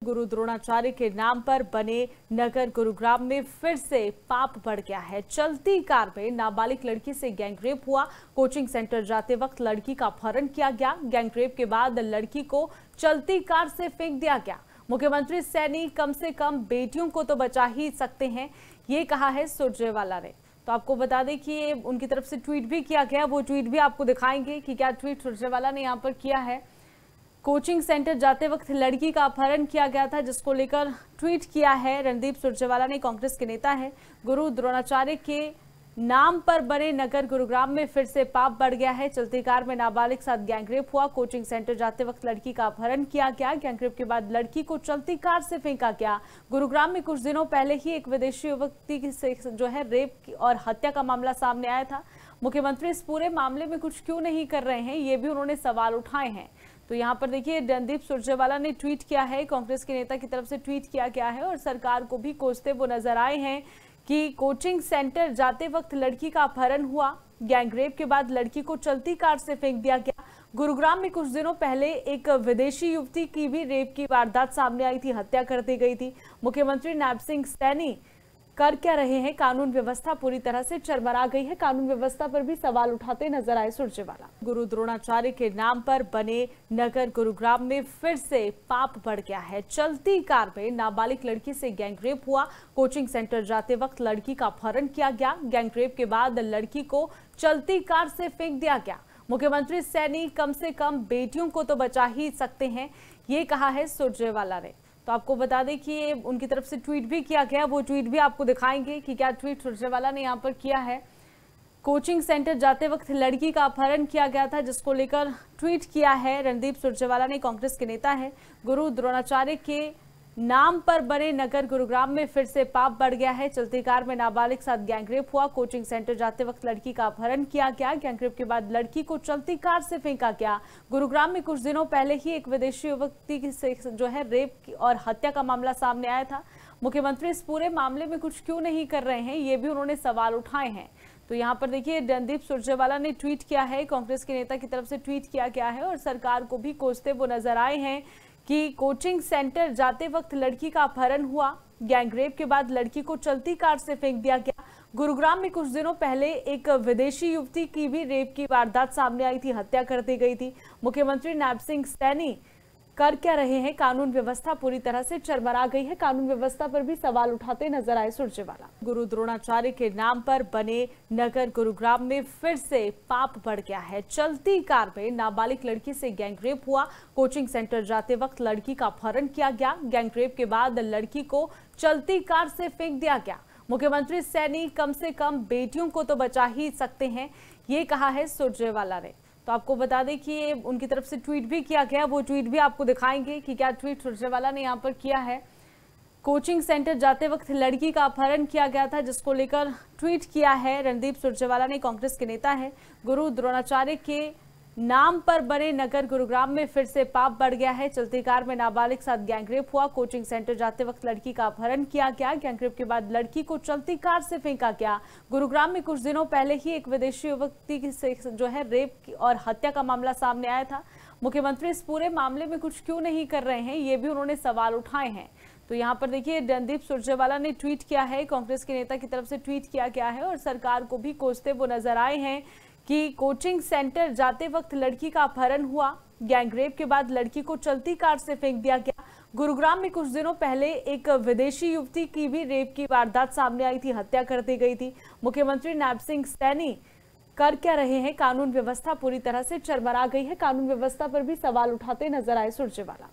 गुरु द्रोणाचार्य के नाम पर बने नगर गुरुग्राम में फिर से पाप बढ़ गया है। चलती कार में नाबालिग लड़की से गैंगरेप हुआ। कोचिंग सेंटर जाते वक्त लड़की का अपहरण किया गया। गैंगरेप के बाद लड़की को चलती कार से फेंक दिया गया। मुख्यमंत्री सैनी कम से कम बेटियों को तो बचा ही सकते हैं, ये कहा है सुरजेवाला ने। तो आपको बता दें कि उनकी तरफ से ट्वीट भी किया गया, वो ट्वीट भी आपको दिखाएंगे कि क्या ट्वीट सुरजेवाला ने यहाँ पर किया है। कोचिंग सेंटर जाते वक्त लड़की का अपहरण किया गया था, जिसको लेकर ट्वीट किया है रणदीप सुरजेवाला ने। कांग्रेस के नेता है। गुरु द्रोणाचार्य के नाम पर बने नगर गुरुग्राम में फिर से पाप बढ़ गया है। चलती कार में नाबालिग साथ गैंगरेप हुआ। कोचिंग सेंटर जाते वक्त लड़की का अपहरण किया गया। गैंगरेप के बाद लड़की को चलती कार से फेंका गया। गुरुग्राम में कुछ दिनों पहले ही एक विदेशी युवती से जो है रेप और हत्या का मामला सामने आया था। मुख्यमंत्री इस पूरे मामले में कुछ क्यों नहीं कर रहे हैं, ये भी उन्होंने सवाल उठाए हैं। तो यहाँ पर देखिए रणदीप सुरजेवाला ने ट्वीट किया है, कांग्रेस के नेता की तरफ से ट्वीट किया गया है और सरकार को भी कोसते वो नजर आए हैं कि कोचिंग सेंटर जाते वक्त लड़की का अपहरण हुआ। गैंगरेप के बाद लड़की को चलती कार से फेंक दिया गया। गुरुग्राम में कुछ दिनों पहले एक विदेशी युवती की भी रेप की वारदात सामने आई थी, हत्या कर दी गई थी। मुख्यमंत्री नैब सिंह सैनी कर क्या रहे हैं? कानून व्यवस्था पूरी तरह से चरमरा गई है। कानून व्यवस्था पर भी सवाल उठाते नजर आए सुरजेवाला। गुरु द्रोणाचार्य के नाम पर बने नगर गुरुग्राम में फिर से पाप बढ़ गया है। चलती कार में नाबालिग लड़की से गैंगरेप हुआ। कोचिंग सेंटर जाते वक्त लड़की का अपहरण किया गया। गैंगरेप के बाद लड़की को चलती कार से फेंक दिया गया। मुख्यमंत्री सैनी कम से कम बेटियों को तो बचा ही सकते हैं, ये कहा है सुरजेवाला ने। तो आपको बता दें कि उनकी तरफ से ट्वीट भी किया गया, वो ट्वीट भी आपको दिखाएंगे कि क्या ट्वीट सुरजेवाला ने यहाँ पर किया है। कोचिंग सेंटर जाते वक्त लड़की का अपहरण किया गया था, जिसको लेकर ट्वीट किया है रणदीप सुरजेवाला ने। कांग्रेस के नेता है। गुरु द्रोणाचार्य के नाम पर बने नगर गुरुग्राम में फिर से पाप बढ़ गया है। चलती कार में नाबालिग साथ गैंगरेप हुआ। कोचिंग सेंटर जाते वक्त लड़की का अपहरण किया गया। गैंगरेप के बाद लड़की को चलती कार से फेंका गया। गुरुग्राम में कुछ दिनों पहले ही एक विदेशी युवती से जो है रेप और हत्या का मामला सामने आया था। मुख्यमंत्री इस पूरे मामले में कुछ क्यों नहीं कर रहे हैं, ये भी उन्होंने सवाल उठाए हैं। तो यहाँ पर देखिए रणदीप सुरजेवाला ने ट्वीट किया है, कांग्रेस के नेता की तरफ से ट्वीट किया गया है और सरकार को भी कोसते वो नजर आए हैं कि कोचिंग सेंटर जाते वक्त लड़की का अपहरण हुआ। गैंगरेप के बाद लड़की को चलती कार से फेंक दिया गया। गुरुग्राम में कुछ दिनों पहले एक विदेशी युवती की भी रेप की वारदात सामने आई थी, हत्या कर दी गई थी। मुख्यमंत्री नैब सिंह सैनी कर क्या रहे हैं? कानून व्यवस्था पूरी तरह से चरमरा गई है। कानून व्यवस्था पर भी सवाल उठाते नजर आए सुरजेवाला। गुरु द्रोणाचार्य के नाम पर बने नगर गुरुग्राम में फिर से पाप बढ़ गया है। चलती कार में नाबालिग लड़की से गैंगरेप हुआ। कोचिंग सेंटर जाते वक्त लड़की का अपहरण किया गया। गैंगरेप के बाद लड़की को चलती कार से फेंक दिया गया। मुख्यमंत्री सैनी कम से कम बेटियों को तो बचा ही सकते हैं, ये कहा है सुरजेवाला ने। तो आपको बता दें कि उनकी तरफ से ट्वीट भी किया गया, वो ट्वीट भी आपको दिखाएंगे कि क्या ट्वीट सुरजेवाला ने यहाँ पर किया है। कोचिंग सेंटर जाते वक्त लड़की का अपहरण किया गया था, जिसको लेकर ट्वीट किया है रणदीप सुरजेवाला ने। कांग्रेस के नेता है। गुरु द्रोणाचार्य के नाम पर बने नगर गुरुग्राम में फिर से पाप बढ़ गया है। चलती कार में नाबालिग साथ गैंगरेप हुआ। कोचिंग सेंटर जाते वक्त लड़की का अपहरण किया गया। गैंगरेप के बाद लड़की को चलती कार से फेंका गया। गुरुग्राम में कुछ दिनों पहले ही एक विदेशी युवती से जो है रेप और हत्या का मामला सामने आया था। मुख्यमंत्री इस पूरे मामले में कुछ क्यों नहीं कर रहे हैं, ये भी उन्होंने सवाल उठाए हैं। तो यहाँ पर देखिए रणदीप सुरजेवाला ने ट्वीट किया है, कांग्रेस के नेता की तरफ से ट्वीट किया गया है और सरकार को भी कोसते वो नजर आए हैं कि कोचिंग सेंटर जाते वक्त लड़की का अपहरण हुआ। गैंगरेप के बाद लड़की को चलती कार से फेंक दिया गया। गुरुग्राम में कुछ दिनों पहले एक विदेशी युवती की भी रेप की वारदात सामने आई थी, हत्या कर दी गई थी। मुख्यमंत्री नैब सिंह सैनी कर क्या रहे हैं? कानून व्यवस्था पूरी तरह से चरमरा गई है। कानून व्यवस्था पर भी सवाल उठाते नजर आए सुरजेवाला।